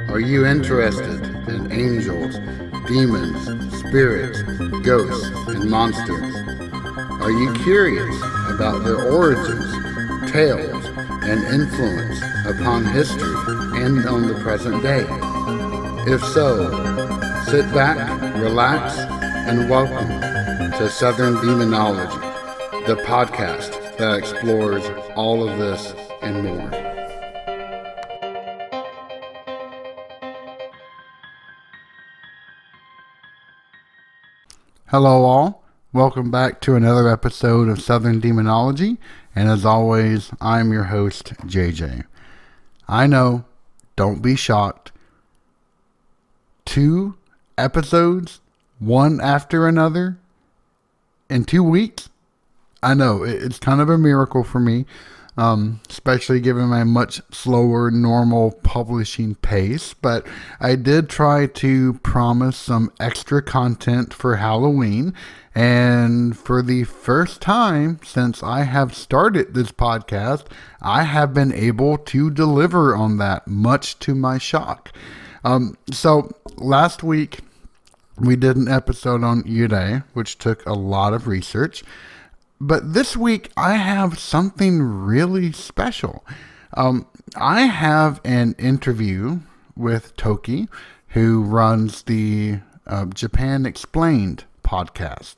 Are you interested in angels, demons, spirits, ghosts, and monsters? Are you curious about their origins, tales, and influence upon history and on the present day? If so, sit back, relax, and welcome to Southern Demonology, the podcast that explores all of this and more. Hello all, welcome back to another episode of Southern Demonology, and as always, I'm your host, JJ. I know, don't be shocked. 2 episodes, one after another, in 2 weeks? I know, it's kind of a miracle for me, especially given my much slower normal publishing pace, but I did try to promise some extra content for Halloween, and for the first time since I have started this podcast, I have been able to deliver on that, much to my shock. So last week we did an episode on Yokai, which took a lot of research. But this week, I have something really special. I have an interview with Toki, who runs the Japan Explained podcast.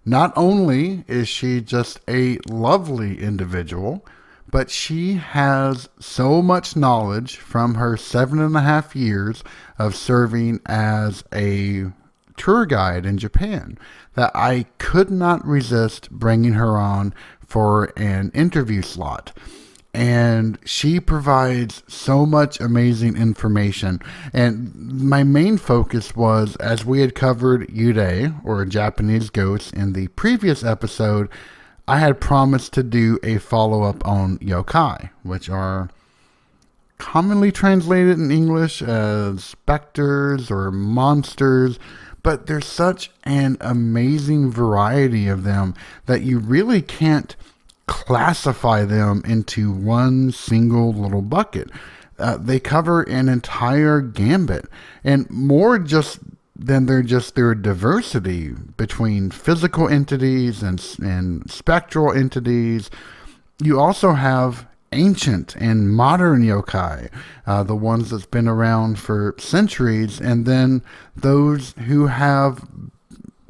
Not only is she just a lovely individual, but she has so much knowledge from her 7.5 years of serving as a tour guide in Japan that I could not resist bringing her on for an interview slot. And she provides so much amazing information. And my main focus was, as we had covered Yurei, or Japanese ghosts, in the previous episode, I had promised to do a follow-up on yokai, which are commonly translated in English as specters or monsters. But there's such an amazing variety of them that you really can't classify them into one single little bucket. They cover an entire gambit, and more just than their diversity between physical entities and spectral entities. You also have ancient and modern yokai, the ones that's been around for centuries, and then those who have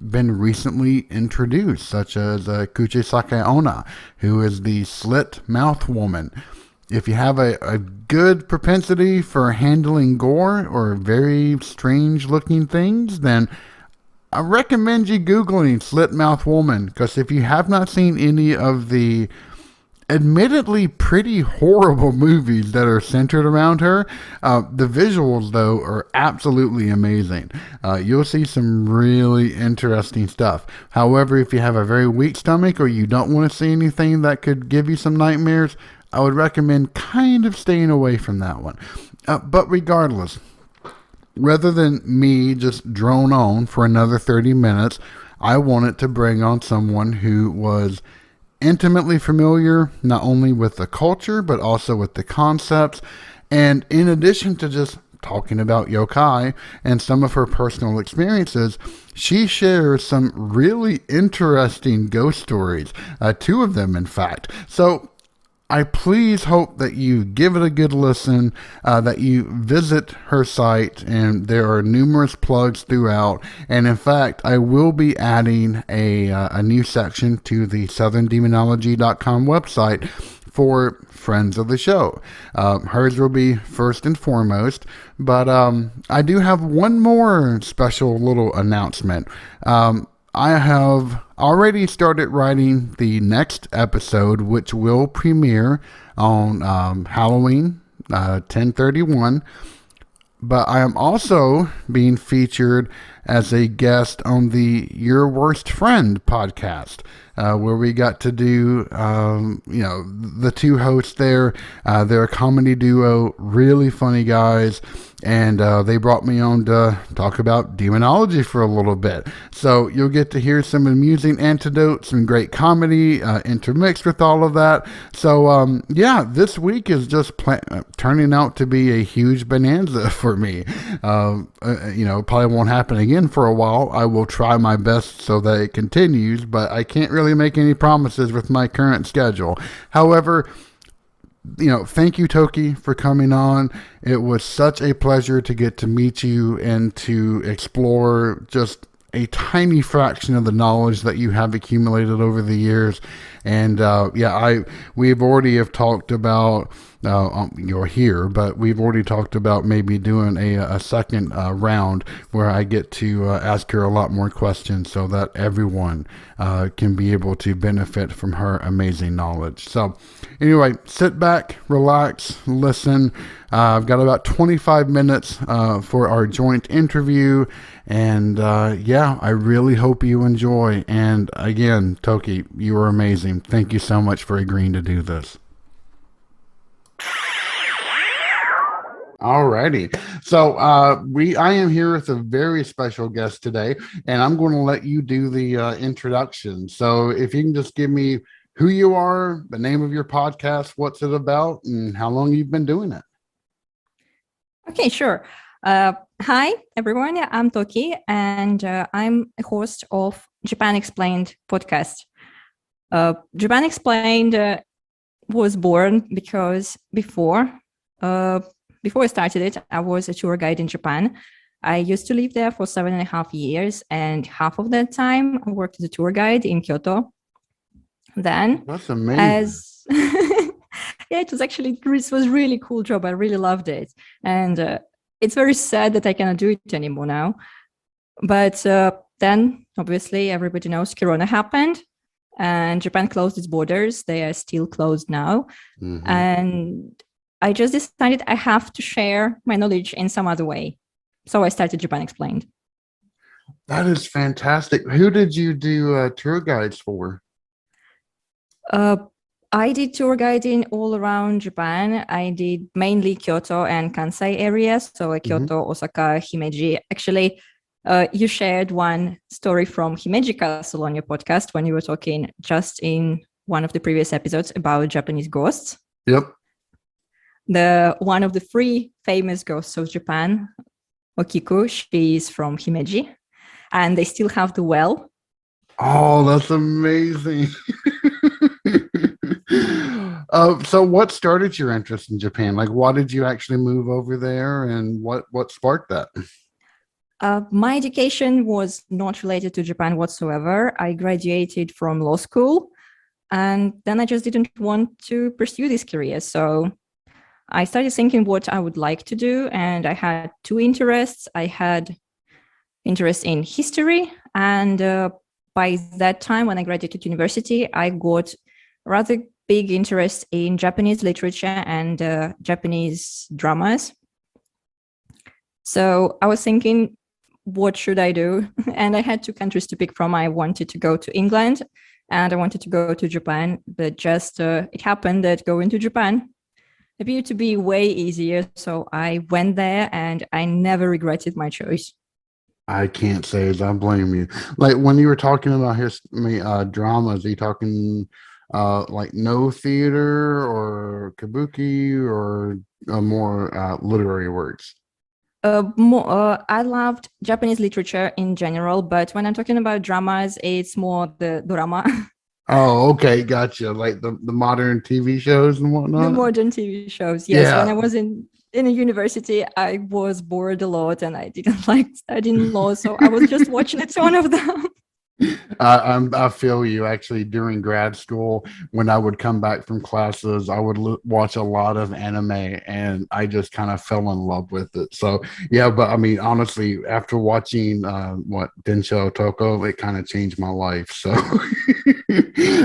been recently introduced, such as Kuchisake Onna, who is the slit mouth woman. If you have a good propensity for handling gore or very strange looking things, then I recommend you Googling slit mouth woman, because if you have not seen any of the admittedly pretty horrible movies that are centered around her, the visuals, though, are absolutely amazing. You'll see some really interesting stuff. However, if you have a very weak stomach or you don't want to see anything that could give you some nightmares, I would recommend kind of staying away from that one. But regardless, rather than me just drone on for another 30 minutes, I wanted to bring on someone who was intimately familiar not only with the culture but also with the concepts, and in addition to just talking about yokai and some of her personal experiences, she shares some really interesting ghost stories, 2 of them in fact. So I please hope that you give it a good listen, that you visit her site, and there are numerous plugs throughout. And in fact, I will be adding a new section to the southerndemonology.com website for friends of the show. Hers will be first and foremost, but I do have one more special little announcement. I have already started writing the next episode, which will premiere on Halloween 10/31. But I am also being featured as a guest on the Your Worst Friend podcast, where we got to do, the two hosts there. They're a comedy duo, really funny guys. And they brought me on to talk about demonology for a little bit. So you'll get to hear some amusing anecdotes, some great comedy intermixed with all of that. So, this week is just turning out to be a huge bonanza for me. Probably won't happen again for a while. I will try my best so that it continues, but I can't really make any promises with my current schedule. However, thank you, Toki, for coming on. It was such a pleasure to get to meet you and to explore just a tiny fraction of the knowledge that you have accumulated over the years. And we've already have talked about, you're here, but we've already talked about maybe doing a second round where I get to ask her a lot more questions so that everyone can be able to benefit from her amazing knowledge. So anyway, sit back, relax, listen. I've got about 25 minutes for our joint interview. And I really hope you enjoy. And again, Toki, you are amazing. Thank you so much for agreeing to do this. Alrighty. So I am here with a very special guest today, and I'm going to let you do the introduction. So if you can just give me who you are, the name of your podcast, what's it about, and how long you've been doing it. Okay, sure. Hi, everyone. I'm Toki, and I'm a host of Japan Explained podcast. Japan Explained was born because before I started it, I was a tour guide in Japan. I used to live there for 7.5 years, and half of that time I worked as a tour guide in Kyoto. Then, that's amazing. It was a really cool job. I really loved it, and it's very sad that I cannot do it anymore now. But then, obviously, everybody knows Corona happened, and Japan closed its borders. They are still closed now, and I just decided I have to share my knowledge in some other way. So I started Japan Explained. That is fantastic. Who did you do tour guides for? I did tour guiding all around Japan. I did mainly Kyoto and Kansai areas. So Kyoto, Osaka, Himeji. Actually, you shared one story from Himeji Castle on your podcast when you were talking just in one of the previous episodes about Japanese ghosts. Yep. One of the 3 famous ghosts of Japan, Okiku, she is from Himeji, and they still have the well. Oh, that's amazing. So what started your interest in Japan? Like, why did you actually move over there, and what sparked that? My education was not related to Japan whatsoever. I graduated from law school, and then I just didn't want to pursue this career. So I started thinking what I would like to do, and I had 2 interests. I had interest in history, and by that time, when I graduated university, I got rather big interest in Japanese literature and Japanese dramas. So I was thinking, what should I do? And I had 2 countries to pick from. I wanted to go to England, and I wanted to go to Japan, but just it happened that going to Japan appeared to be way easier. So I went there, and I never regretted my choice. I can't say as I blame you. Like when you were talking about dramas, are you talking like no theater or kabuki or more literary works? I loved Japanese literature in general, but when I'm talking about dramas, it's more the drama. Oh, okay, gotcha. Like the modern TV shows and whatnot. The modern TV shows, yes. Yeah. When I was in a university, I was bored a lot, and I didn't like studying law, so I was just watching a ton of them. I feel you. Actually, during grad school, when I would come back from classes, I would watch a lot of anime, and I just kind of fell in love with it. So yeah, but I mean, honestly, after watching Densho Toko, it kind of changed my life. So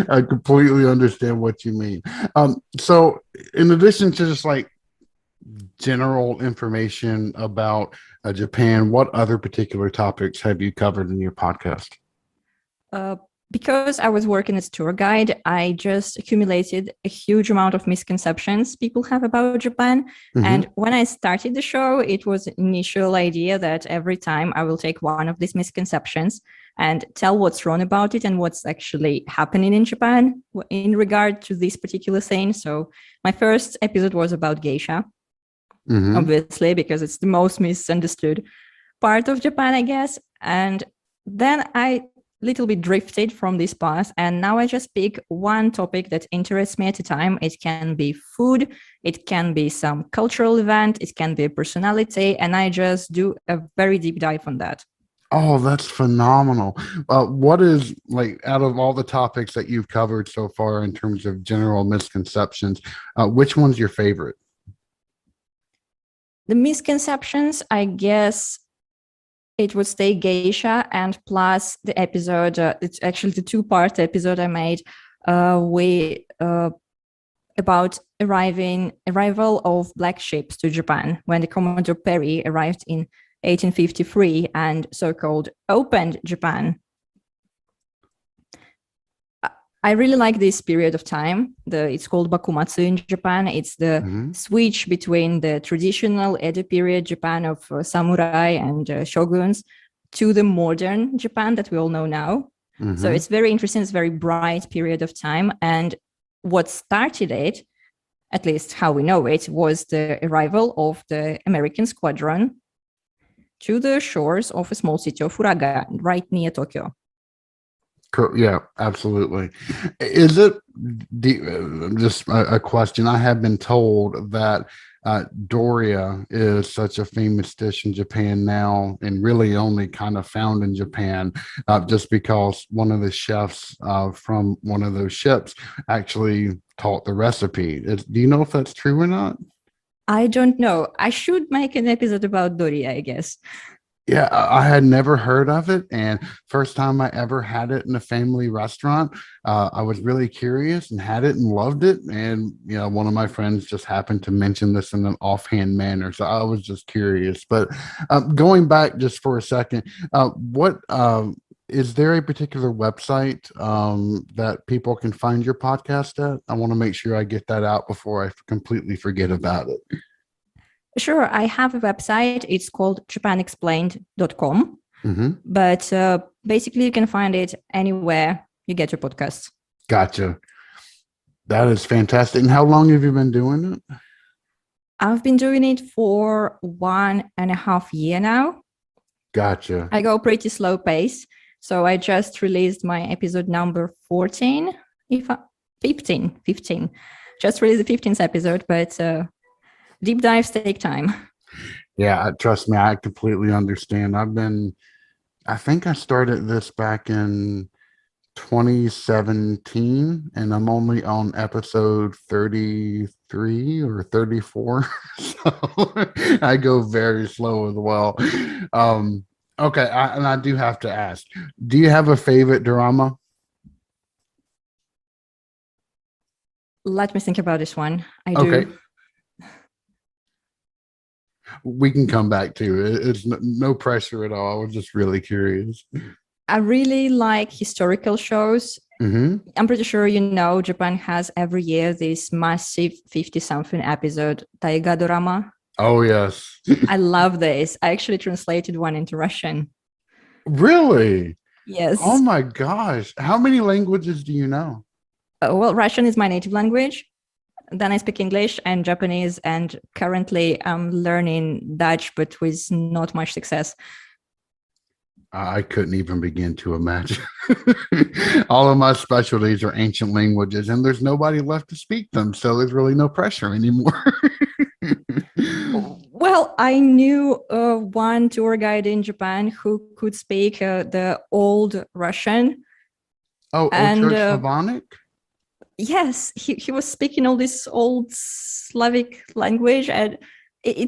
I completely understand what you mean. So in addition to just like general information about Japan, what other particular topics have you covered in your podcast? Uh, because I was working as a tour guide, I just accumulated a huge amount of misconceptions people have about Japan. And when I started the show, it was an initial idea that every time I will take one of these misconceptions and tell what's wrong about it and what's actually happening in Japan in regard to this particular thing. So my first episode was about geisha, obviously, because it's the most misunderstood part of Japan, I guess. And then I little bit drifted from this path, and now I just pick one topic that interests me at a time. It can be food, it can be some cultural event, it can be a personality, and I just do a very deep dive on that. Oh, that's phenomenal. What is, like, out of all the topics that you've covered so far in terms of general misconceptions, which one's your favorite? The misconceptions, I guess it would stay geisha, and plus the episode, it's actually the two-part episode I made about arrival of black ships to Japan when the Commodore Perry arrived in 1853 and so-called opened Japan. I really like this period of time. It's called Bakumatsu in Japan. It's the switch between the traditional Edo period Japan of samurai and shoguns to the modern Japan that we all know now. So it's very interesting. It's a very bright period of time. And what started it, at least how we know it, was the arrival of the American squadron to the shores of a small city of Uraga, right near Tokyo. Yeah, absolutely. Is it just a question? I have been told that Doria is such a famous dish in Japan now, and really only kind of found in Japan, just because one of the chefs from one of those ships actually taught the recipe. Do you know if that's true or not? I don't know. I should make an episode about Doria, I guess. Yeah, I had never heard of it, and first time I ever had it in a family restaurant, I was really curious and had it and loved it. And one of my friends just happened to mention this in an offhand manner, so I was just curious. But going back just for a second, what is there a particular website that people can find your podcast at? I want to make sure I get that out before I completely forget about it. Sure, I have a website. It's called japanexplained.com. But basically, you can find it anywhere you get your podcasts. Gotcha. That is fantastic. And how long have you been doing it? I've been doing it for 1.5 years now. Gotcha. I go pretty slow pace. So I just released my episode number 14, 15. Just released the 15th episode, but deep dives take time. Yeah, trust me, I completely understand. I think I started this back in 2017, and I'm only on episode 33 or 34. So I go very slow as well. Okay, and I do have to ask, do you have a favorite drama? Let me think about this one. I Okay. do. We can come back to it. It's no pressure at all. I was just really curious. I really like historical shows. I'm pretty sure Japan has every year this massive 50-something episode Taiga drama. Oh, yes. I love this. I actually translated one into Russian. Really? Yes. Oh my gosh. How many languages do you know? Well, Russian is my native language. Then I speak English and Japanese, and currently I'm learning Dutch, but with not much success. I couldn't even begin to imagine. All of my specialties are ancient languages, and there's nobody left to speak them, so there's really no pressure anymore. Well, I knew one tour guide in Japan who could speak the old Russian. Oh, Church Slavonic? Yes, he was speaking all this old Slavic language, and I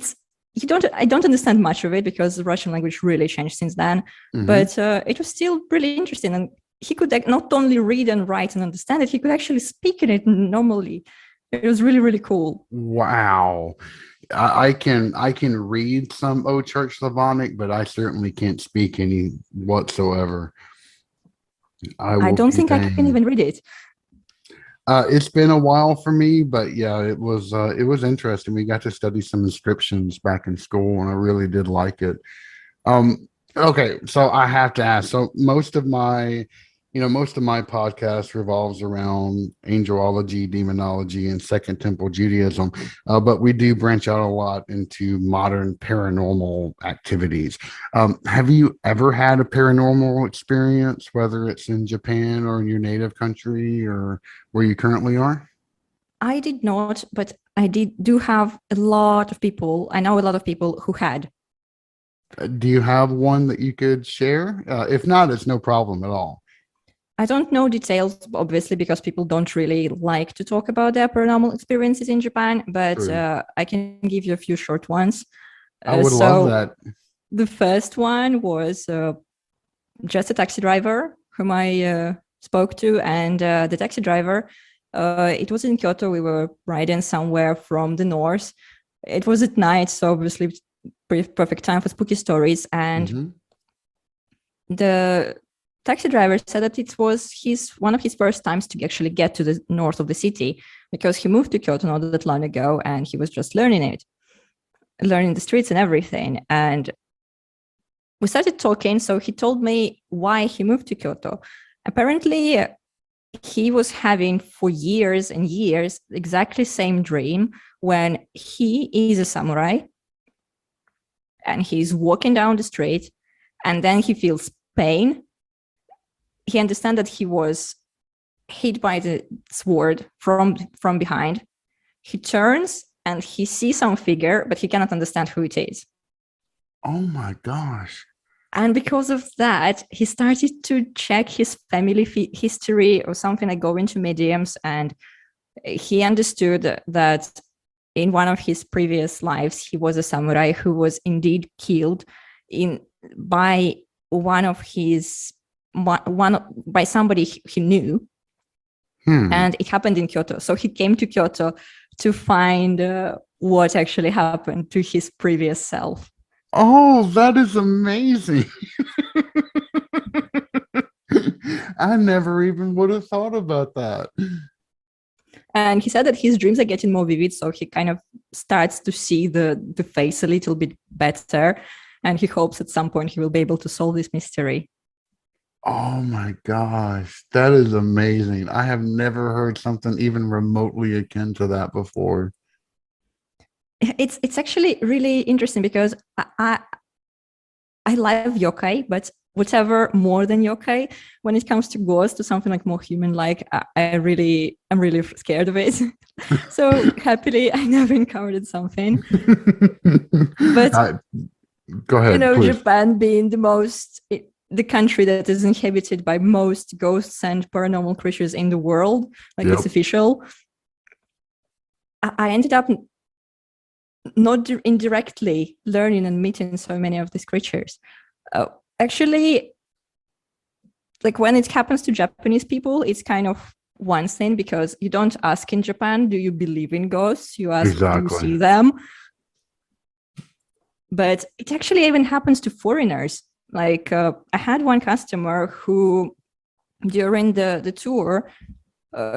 don't understand much of it because the Russian language really changed since then. But it was still really interesting, and he could not only read and write and understand it, he could actually speak in it normally. It was really, really cool. Wow. I can read some Old Church Slavonic, but I certainly can't speak any whatsoever. I I will don't be think I can dang. even read it. It's been a while for me, but yeah, it was interesting. We got to study some inscriptions back in school, and I really did like it. Okay, so I have to ask. So most of my podcast revolves around angelology, demonology, and Second Temple Judaism, but we do branch out a lot into modern paranormal activities. Have you ever had a paranormal experience, whether it's in Japan or in your native country or where you currently are? I did not, but I do have a lot of people. I know a lot of people who had. Do you have one that you could share? If not, it's no problem at all. I don't know details, obviously, because people don't really like to talk about their paranormal experiences in Japan, but True. I can give you a few short ones. I would love So that. the first one was just a taxi driver whom I spoke to, and the taxi driver, it was in Kyoto. We were riding somewhere from the north. It was at night, so obviously perfect time for spooky stories. And Hmm. the taxi driver said that it was one of his first times to actually get to the north of the city, because he moved to Kyoto not that long ago, and he was just learning the streets and everything. And we started talking. So he told me why he moved to Kyoto. Apparently, he was having for years and years exactly same dream when he is a samurai and he's walking down the street, and then he feels pain. He understands that he was hit by the sword from behind. He turns and he sees some figure, but he cannot understand who it is. Oh my gosh. And because of that, he started to check his family history or something, like go into mediums, and he understood that in one of his previous lives, he was a samurai who was indeed killed in by one of his one by somebody he knew, Hmm. and it happened in Kyoto. So he came to Kyoto to find what actually happened to his previous self. Oh, that is amazing. I never even would have thought about that. And he said that his dreams are getting more vivid, so he kind of starts to see the face a little bit better, and he hopes at some point he will be able to solve this mystery. Oh my gosh. That is amazing. I have never heard something even remotely akin to that before. It's actually really interesting because I love yokai, but whatever more than yokai, when it comes to ghosts, to something like more human like, I'm really scared of it. So happily I never encountered something. But Uh, Go ahead, please. Japan being the country that is inhabited by most ghosts and paranormal creatures in the world, like it's Yep. official. I ended up not indirectly learning and meeting so many of these creatures. Actually, like when it happens to Japanese people, it's kind of one thing, because you don't ask in Japan, do you believe in ghosts? You ask, do you Exactly. see them? But it actually even happens to foreigners. Like I had one customer who, during the tour,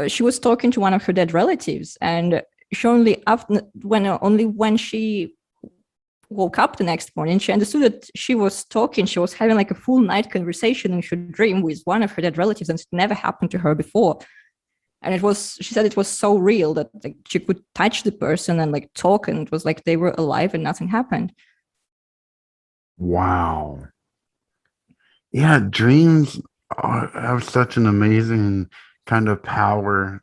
she was talking to one of her dead relatives, and she only when she woke up the next morning, she understood that she was having like a full night conversation in her dream with one of her dead relatives, and it never happened to her before. And she said it was so real that like she could touch the person and like talk, and it was like they were alive and nothing happened. Wow. Yeah, dreams have such an amazing kind of power.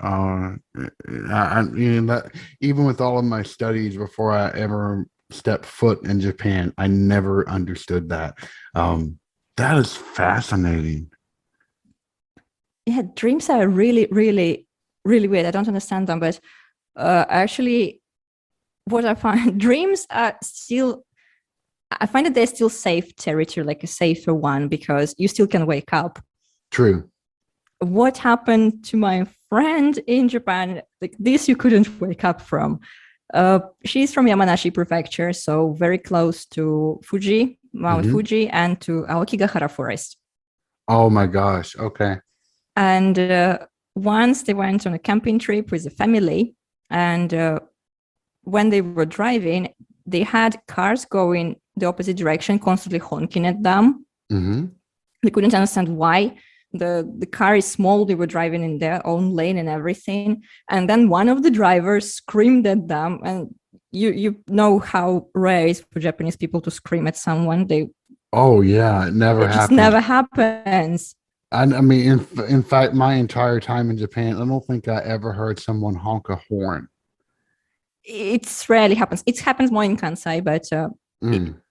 That even with all of my studies before I ever stepped foot in Japan, I never understood that. Um, that is fascinating. Yeah, dreams are really, really, really weird. I don't understand them, but actually, what I find, dreams are still, I find that they're still safe territory, like a safer one, because you still can wake up. True. What happened to my friend in Japan, like this, you couldn't wake up from. She's from Yamanashi Prefecture, so very close to Fuji, Mount Hmm. Fuji, and to Aokigahara Forest. Oh my gosh. Okay. And once they went on a camping trip with a family, and when they were driving, they had cars going the opposite direction, constantly honking at them. Hmm. They couldn't understand why. The car is small. They were driving in their own lane and everything. And then one of the drivers screamed at them. And you know how rare it is for Japanese people to scream at someone. Oh yeah, it never It just happens. never happens. I mean, in fact, my entire time in Japan, I don't think I ever heard someone honk a horn. It's rarely happens. It happens more in Kansai, but Mm.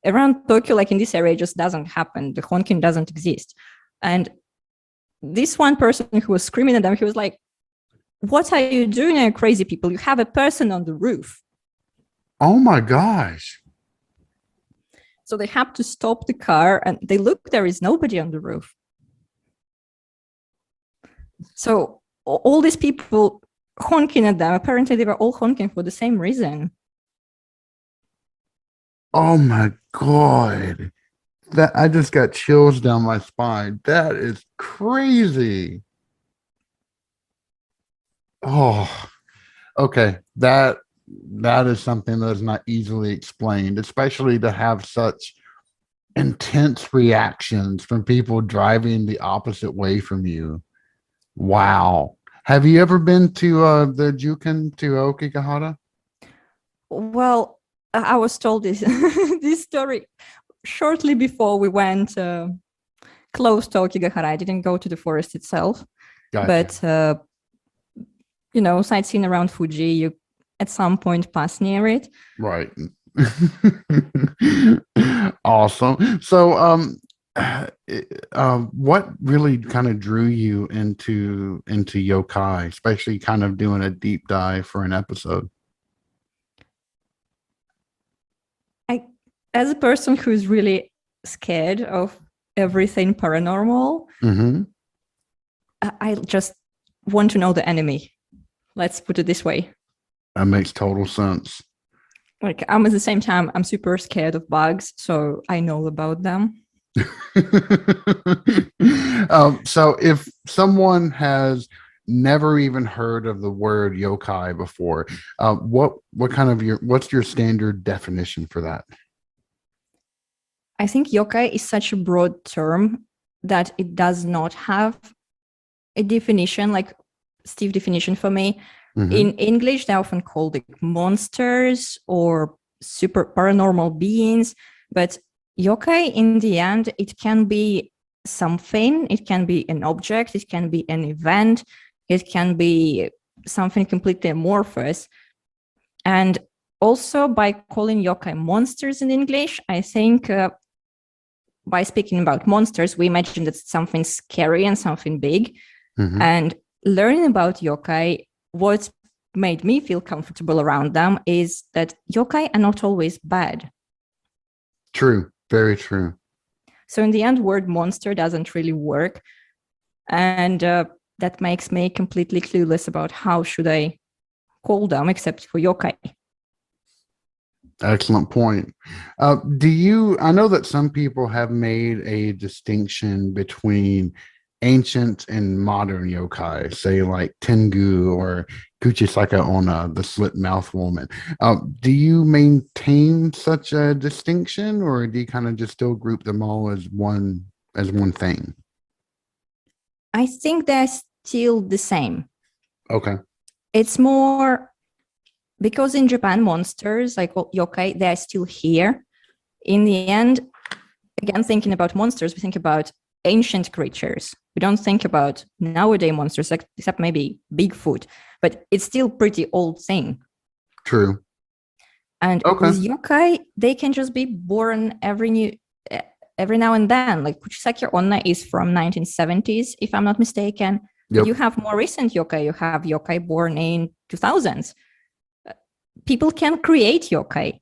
around Tokyo, like in this area, it just doesn't happen. The honking doesn't exist. And this one person who was screaming at them, he was like, "What are you doing, you crazy people? You have a person on the roof." Oh my gosh. So they have to stop the car and they look, there is nobody on the roof. So all these people honking at them, apparently they were all honking for the same reason. Oh my God. That I just got chills down my spine. That is crazy. Oh, okay. That is something that is not easily explained, especially to have such intense reactions from people driving the opposite way from you. Wow. Have you ever been to the Jukin to Okigahara? Well, I was told this this story shortly before we went close to Okigahara. I didn't go to the forest itself, Gotcha. but sightseeing around Fuji, you at some point pass near it. Right. Awesome. So, what really kind of drew you into yokai, especially kind of doing a deep dive for an episode? I, as a person who's really scared of everything paranormal, Hmm. I just want to know the enemy. Let's put it this way. That makes total sense. Like I'm at the same time, I'm super scared of bugs, so I know about them. So if someone has never even heard of the word yokai before, what kind of what's your standard definition for that? I think yokai is such a broad term that it does not have a definition, like Steve definition for me. Hmm. In English, they're often called like monsters or super paranormal beings, but yokai in the end, it can be something, it can be an object, it can be an event, it can be something completely amorphous. And also by calling yokai monsters in English, I think by speaking about monsters, we imagine that it's something scary and something big. Hmm. And learning about yokai, what made me feel comfortable around them is that yokai are not always bad. True. Very true. So in the end, word monster doesn't really work. And that makes me completely clueless about how should I call them except for yokai. Excellent point. I know that some people have made a distinction between ancient and modern yokai, say like Tengu or Kuchisaka Onna, the slit mouth woman. Do you maintain such a distinction, or do you kind of just still group them all as one thing? I think they're still the same. Okay. It's more because in Japan, monsters like yokai, they're still here. In the end, again, thinking about monsters, we think about ancient creatures. We don't think about nowadays monsters, except maybe Bigfoot, but it's still pretty old thing. True. And Okay. with yokai, they can just be born every now and then. Like Kuchisaki Onna is from 1970s, if I'm not mistaken. But Yep. you have more recent yokai. You have yokai born in 2000s. People can create yokai.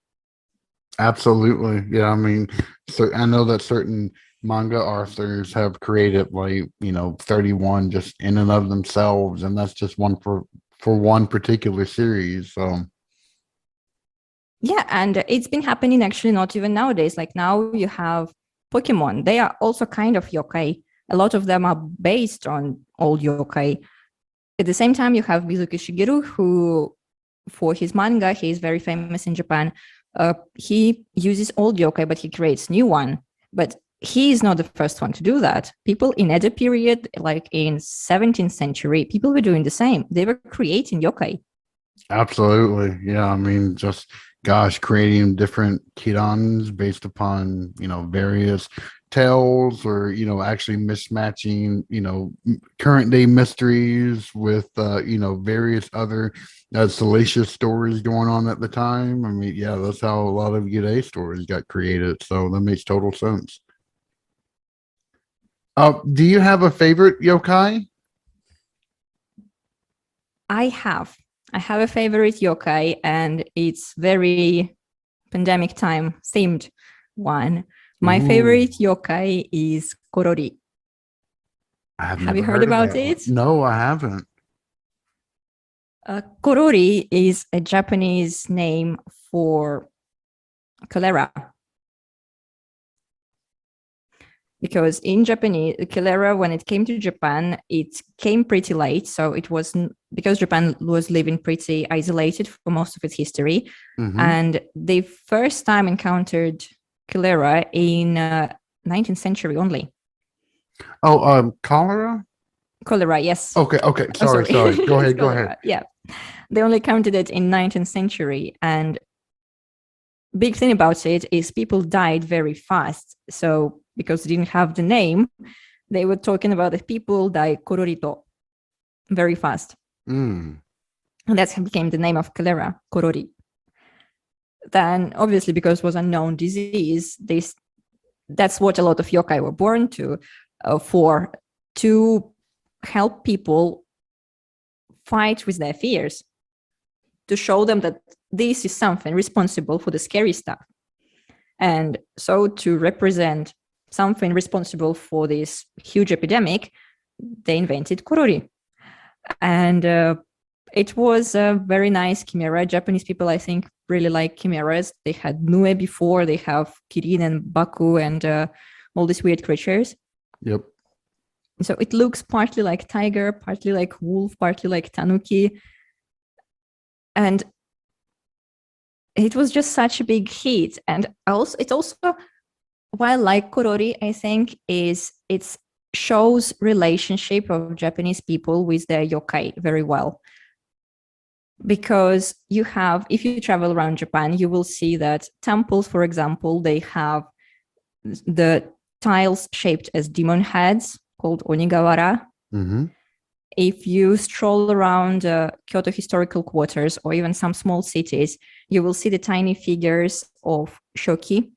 Absolutely. Yeah. I mean, so I know that certain manga authors have created like, 31 just in and of themselves, and that's just one for one particular series. So Yeah, and it's been happening actually not even nowadays. Like now you have Pokemon. They are also kind of yokai. A lot of them are based on old yokai. At the same time, you have Mizuki Shigeru, who, for his manga, he is very famous in Japan. He uses old yokai, but he creates new one. But he is not the first one to do that. People in Edo period, like in 17th century, people were doing the same. They were creating yokai. Absolutely. Yeah. I mean, just gosh, creating different kirans based upon, various tales or, actually mismatching, current day mysteries with, various other salacious stories going on at the time. I mean, yeah, that's how a lot of Yurei stories got created. So that makes total sense. Do you have a favorite yokai? I have. I have a favorite yokai, and it's very pandemic time themed one. My Ooh, favorite yokai is Korori. I have Have you never heard heard of about that one. it? No, I haven't. Korori is a Japanese name for cholera, because in Japanese, cholera, when it came to Japan, it came pretty late. So it was because Japan was living pretty isolated for most of its history. Mm-hmm. And they first time encountered cholera in 19th century only. Oh, cholera? Cholera, yes. Okay, okay. I'm Sorry, sorry. sorry. Go It's ahead, go ahead. cholera. Yeah. They only counted it in 19th century. And big thing about it is people died very fast. So because they didn't have the name, they were talking about the people die kororito very fast. Mm. And that became the name of cholera, korori. Then obviously because it was unknown disease, that's what a lot of yokai were born for, to help people fight with their fears, to show them that this is something responsible for the scary stuff. And so to represent something responsible for this huge epidemic, they invented korori. And it was a very nice chimera. Japanese people, I think, really like chimeras. They had Nue before, they have Kirin and Baku and all these weird creatures. Yep. So it looks partly like tiger, partly like wolf, partly like tanuki. And it was just such a big hit. And also, it's also, what I like Korori, I think, is it shows relationship of Japanese people with their yokai very well. Because you have, if you travel around Japan, you will see that temples, for example, they have the tiles shaped as demon heads called onigawara. Mm-hmm. If you stroll around Kyoto historical quarters or even some small cities, you will see the tiny figures of Shoki.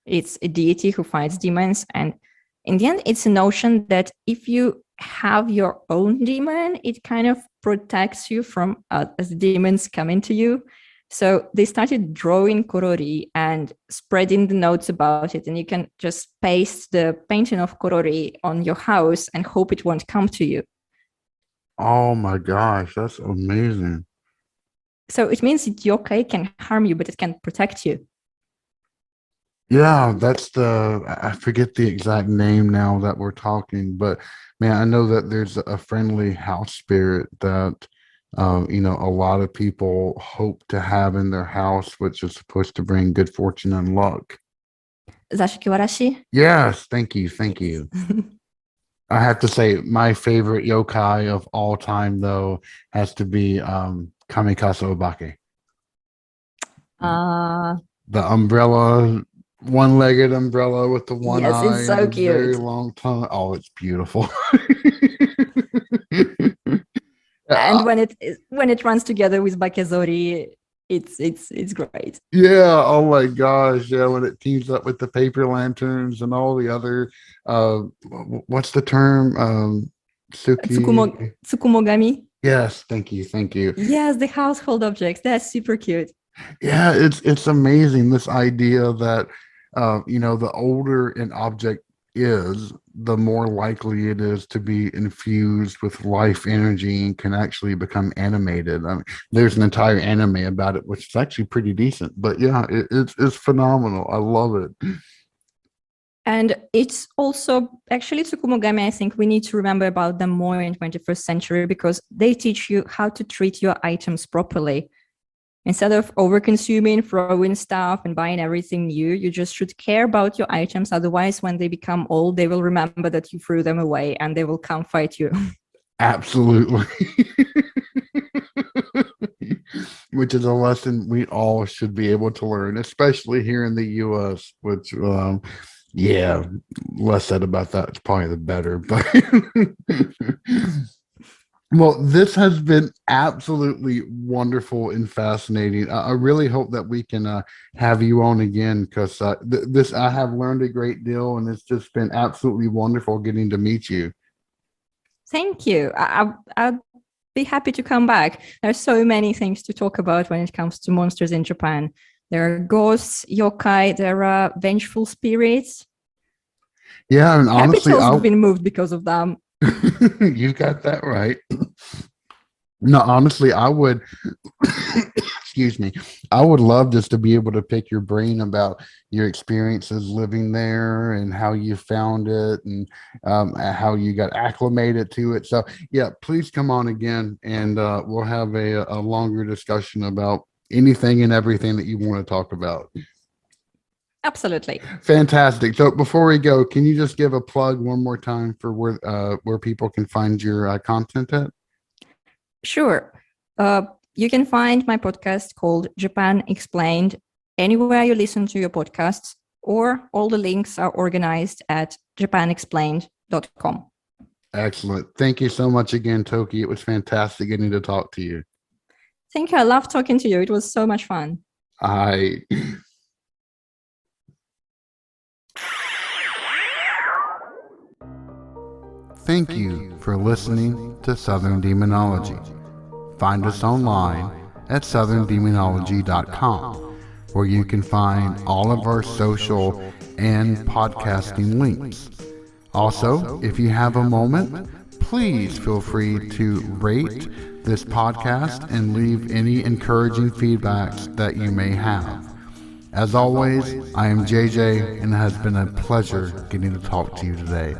It's a deity who fights demons. And in the end, it's a notion that if you have your own demon, it kind of protects you from as demons coming to you. So they started drawing korori and spreading the notes about it. And you can just paste the painting of korori on your house and hope it won't come to you. Oh my gosh, that's amazing. So it means that yokai can harm you, but it can protect you. Yeah, that's I forget the exact name now that we're talking, but man, I know that there's a friendly house spirit that a lot of people hope to have in their house, which is supposed to bring good fortune and luck. Zashikiwarashi? Yes, thank you, thank Yes. you. I have to say my favorite yokai of all time though has to be Kamikaze Obake. uh, The umbrella, one-legged umbrella with the one yes, eye it's and so the very cute. long tongue. Oh, it's beautiful. And Uh, when it runs together with Bakezori, it's great. yeah, oh my gosh. Yeah, when it teams up with the paper lanterns and all the other what's the term? Suki. Tsukumogami. Yes, thank you, thank you. Yes, the household objects. That's super cute. Yeah, it's amazing this idea that the older an object is, the more likely it is to be infused with life energy and can actually become animated. I mean, there's an entire anime about it, which is actually pretty decent. But yeah, it's phenomenal. I love it. And it's also actually Tsukumogami, I think we need to remember about them more in 21st century because they teach you how to treat your items properly. Instead of over-consuming, throwing stuff and buying everything new, you just should care about your items. Otherwise, when they become old, they will remember that you threw them away and they will come fight you. Absolutely. Which is a lesson we all should be able to learn, especially here in the US, which yeah, less said about that is probably the better. But well, this has been absolutely wonderful and fascinating. I really hope that we can have you on again because this I have learned a great deal, and it's just been absolutely wonderful getting to meet you. Thank you. I'd be happy to come back. There's so many things to talk about when it comes to monsters in Japan. There are ghosts, yokai, there are vengeful spirits. Yeah, and honestly, Capital's been moved because of them. you got that right. No, honestly, I would, excuse me, I would love just to be able to pick your brain about your experiences living there and how you found it and how you got acclimated to it. So, yeah, please come on again and we'll have a longer discussion about anything and everything that you want to talk about. Absolutely. Fantastic. So before we go, can you just give a plug one more time for where people can find your content at? Sure. You can find my podcast called Japan Explained anywhere you listen to your podcasts, or all the links are organized at japanexplained.com. Excellent. Thank you so much again, Toki. It was fantastic getting to talk to you. Thank you. I love talking to you. It was so much fun. I Thank you for listening to Southern Demonology. Find us online at southerndemonology.com, where you can find all of our social and podcasting links. Also, if you have a moment, please feel free to rate this podcast and leave any encouraging feedbacks that you may have. As always, I am JJ, and it has been a pleasure getting to talk to you today.